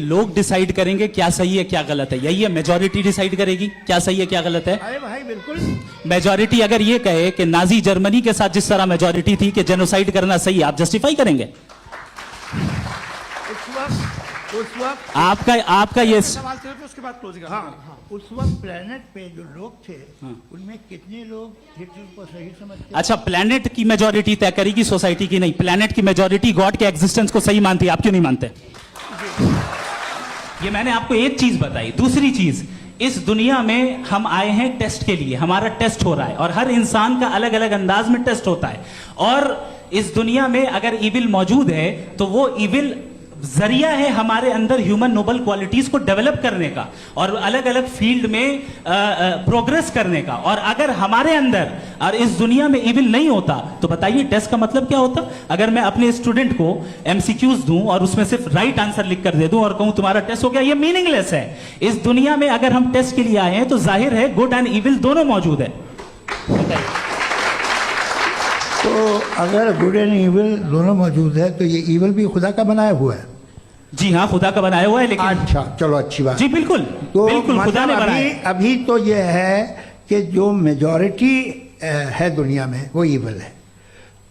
लोग डिसाइड करेंगे क्या सही है क्या गलत है, यही है। मेजॉरिटी डिसाइड करेगी क्या सही है क्या गलत है। अरे भाई बिल्कुल। मेजॉरिटी अगर ये कहे कि नाजी जर्मनी के साथ जिस तरह मेजॉरिटी थी कि जेनोसाइड करना सही है, आप जस्टिफाई करेंगे? उस वक्त आपका ये सवाल थे तो उसके बाद क्लोजिंग। हाँ, उस वक्त प्लेनेट पे जो लोग थे उनमें कितने लोग हिटलर को सही समझते? अच्छा, प्लेनेट की मेजॉरिटी तय करेगी सोसाइटी की नहीं। प्लेनेट की मेजॉरिटी गॉड के एग्जिस्टेंस को सही मानती है, आप क्यों नहीं मानते? ये मैंने आपको एक चीज बताई। दूसरी चीज, इस दुनिया में हम आए हैं टेस्ट के लिए, हमारा टेस्ट हो रहा है और हर इंसान का अलग अलग अंदाज में टेस्ट होता है। और इस दुनिया में अगर इविल मौजूद है तो वो इविल जरिया है हमारे अंदर ह्यूमन नोबल क्वालिटीज को डेवलप करने का और अलग अलग फील्ड में प्रोग्रेस करने का। और अगर हमारे अंदर और इस दुनिया में इविल नहीं होता तो बताइए टेस्ट का मतलब क्या होता? अगर मैं अपने स्टूडेंट को एमसीक्यूज दूं और उसमें सिर्फ राइट आंसर लिख कर दे दूं और कहूं तुम्हारा टेस्ट हो गया, ये मीनिंगलेस है। इस दुनिया में अगर हम टेस्ट के लिए आए हैं तो जाहिर है गुड एंड इविल दोनों मौजूद है। बताइए। तो अगर गुड एंड इविल दोनों मौजूद है तो ये इविल भी खुदा का बनाया हुआ है? जी हाँ, खुदा का बनाया हुआ है। लेकिन अच्छा, चलो अच्छी बात। जी बिल्कुल, तो बिल्कुल खुदा ने बनाया। अभी तो ये है कि जो मेजॉरिटी है दुनिया में वो इविल है,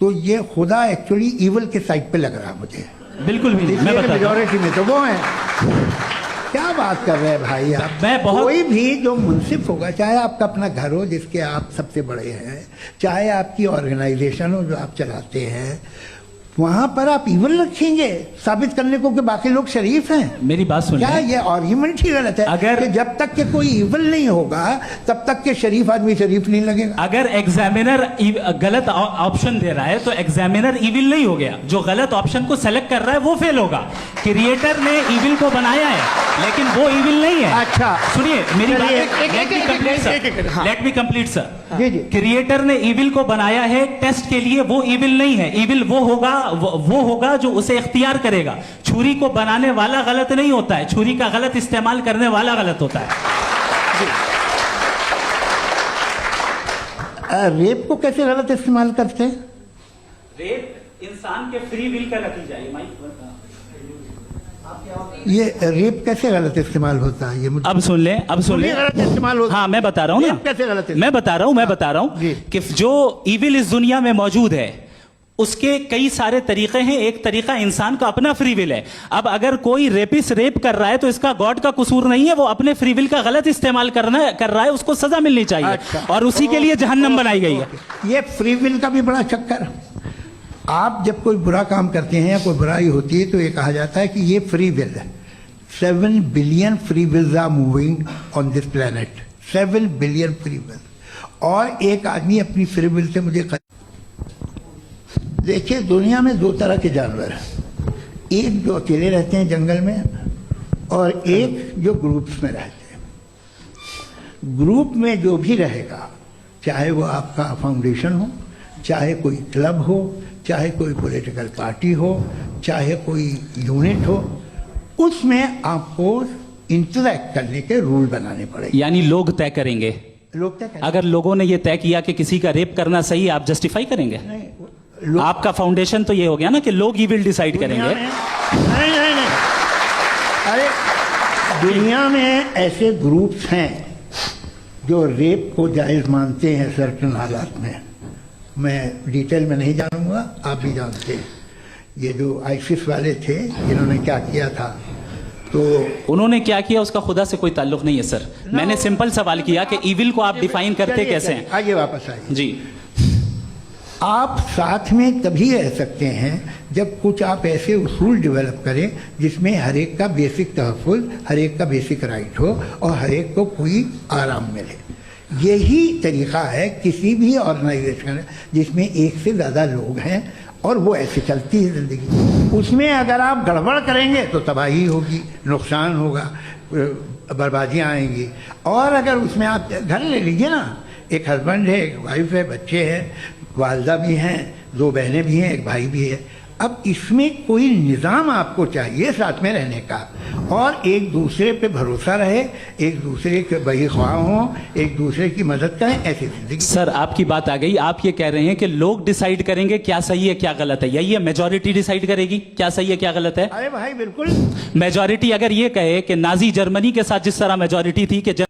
तो ये खुदा एक्चुअली इविल के साइड पे लग रहा है मुझे। बिल्कुल भी नहीं, मैं बताता हूं। मेजॉरिटी में तो वो है। क्या बात कर रहे हैं भाई आप? कोई भी जो मुंसिफ होगा, चाहे आपका अपना घर हो जिसके आप सबसे बड़े हैं, चाहे आपकी ऑर्गेनाइजेशन हो जो आप चलाते हैं, वहां पर आप इविल रखेंगे साबित करने को कि बाकी लोग शरीफ हैं? मेरी बात सुनिए। क्या ये आर्ग्यूमेंट ही गलत है? अगर कि जब तक के कोई इविल नहीं होगा तब तक के शरीफ आदमी शरीफ नहीं लगेगा। अगर एग्जामिनर गलत ऑप्शन दे रहा है तो एग्जामिनर इविल नहीं हो गया। जो गलत ऑप्शन को सेलेक्ट कर रहा है वो फेल होगा। क्रिएटर ने इविल को बनाया है लेकिन वो इविल नहीं है। अच्छा सुनिए मेरी बात, लेट मी कंप्लीट सर। जी जी। क्रिएटर ने इविल को बनाया है टेस्ट के लिए, वो इविल नहीं है। इविल वो होगा जो उसे इख्तियार करेगा। छुरी को बनाने वाला गलत नहीं होता है, छुरी का गलत इस्तेमाल करने वाला गलत होता है। रेप को कैसे गलत इस्तेमाल करते हैं? रेप इंसान के फ्री विल का नतीजा है। ये रेप कैसे गलत इस्तेमाल होता है? ये मुझे अब सुन ले, अब सुन ले। गलत इस्तेमाल होता है। हाँ मैं बता रहा हूँ ना, कैसे गलत? मैं बता रहा हूँ कि जो इविल इस दुनिया में मौजूद है उसके कई सारे तरीके हैं। एक तरीका इंसान का अपना फ्री विल है। अब अगर कोई रेपिस्ट रेप कर रहा है तो इसका गॉड का कसूर नहीं है, वो अपने फ्री विल का गलत इस्तेमाल कर रहा है, उसको सजा मिलनी चाहिए। अच्छा। और उसी के लिए जहन्नम बनाई गई है। ये फ्री विल का भी बड़ा चक्कर। आप जब कोई बुरा काम करते हैं या कोई बुराई होती है तो ये कहा जाता है कि ये फ्री विल है। 7 billion free wills are moving on this planet. 7 billion free will. और एक आदमी अपनी फ्री विल से मुझे देखिए, दुनिया में 2 तरह के जानवर हैं। एक जो अकेले रहते हैं जंगल में और एक जो ग्रुप्स में रहते हैं। ग्रुप में जो भी रहेगा, चाहे वो आपका फाउंडेशन हो, चाहे कोई क्लब हो, चाहे कोई पॉलिटिकल पार्टी हो, चाहे कोई यूनिट हो, उसमें आपको इंटरैक्ट करने के रूल बनाने पड़ेंगे। यानी लोग तय करेंगे। लोग तय करेंगे। अगर लोगों ने यह तय किया कि किसी का रेप करना सही है, आप जस्टिफाई करेंगे? नहीं, आपका फाउंडेशन तो ये हो गया ना कि लोग ही विल डिसाइड करेंगे। नहीं। अरे दुनिया में ऐसे ग्रुप्स हैं जो रेप को जायज मानते हैं सर्टेन हालात में। मैं डिटेल में नहीं जानूंगा, आप भी जानते हैं। ये जो आईसिस वाले थे इन्होंने क्या किया था, तो उन्होंने क्या किया उसका खुदा से कोई ताल्लुक नहीं है सर। मैंने सिंपल सवाल किया कि इविल को आप डिफाइन करते कैसे हैं? आगे वापस आइए जी। आप साथ में तभी रह सकते हैं जब कुछ आप ऐसे उसूल डेवलप करें जिसमें हर एक का बेसिक तहफ़्फ़ुज़, हर एक का बेसिक राइट हो और हर एक को कोई आराम मिले। यही तरीका है किसी भी ऑर्गेनाइजेशन जिसमें एक से ज़्यादा लोग हैं और वो ऐसे चलती है ज़िंदगी। उसमें अगर आप गड़बड़ करेंगे तो तबाही होगी, नुकसान होगा, बर्बादियाँ आएंगी। और अगर उसमें आप घर ले लीजिए ना, एक हस्बैंड है, एक वाइफ है, बच्चे हैं, वालदा भी हैं, 2 बहनें भी हैं, एक भाई भी है। अब इसमें कोई निज़ाम आपको चाहिए साथ में रहने का, और एक दूसरे पे भरोसा रहे, एक दूसरे के बहीख्वाह हों, एक दूसरे की मदद करें, ऐसी जिंदगी। सर आपकी बात आ गई, आप ये कह रहे हैं कि लोग डिसाइड करेंगे क्या सही है क्या गलत है, यही है मेजॉरिटी डिसाइड करेगी क्या सही है क्या गलत है? अरे भाई बिल्कुल। मेजॉरिटी अगर ये कहे कि नाजी जर्मनी के साथ जिस तरह मेजॉरिटी थी कि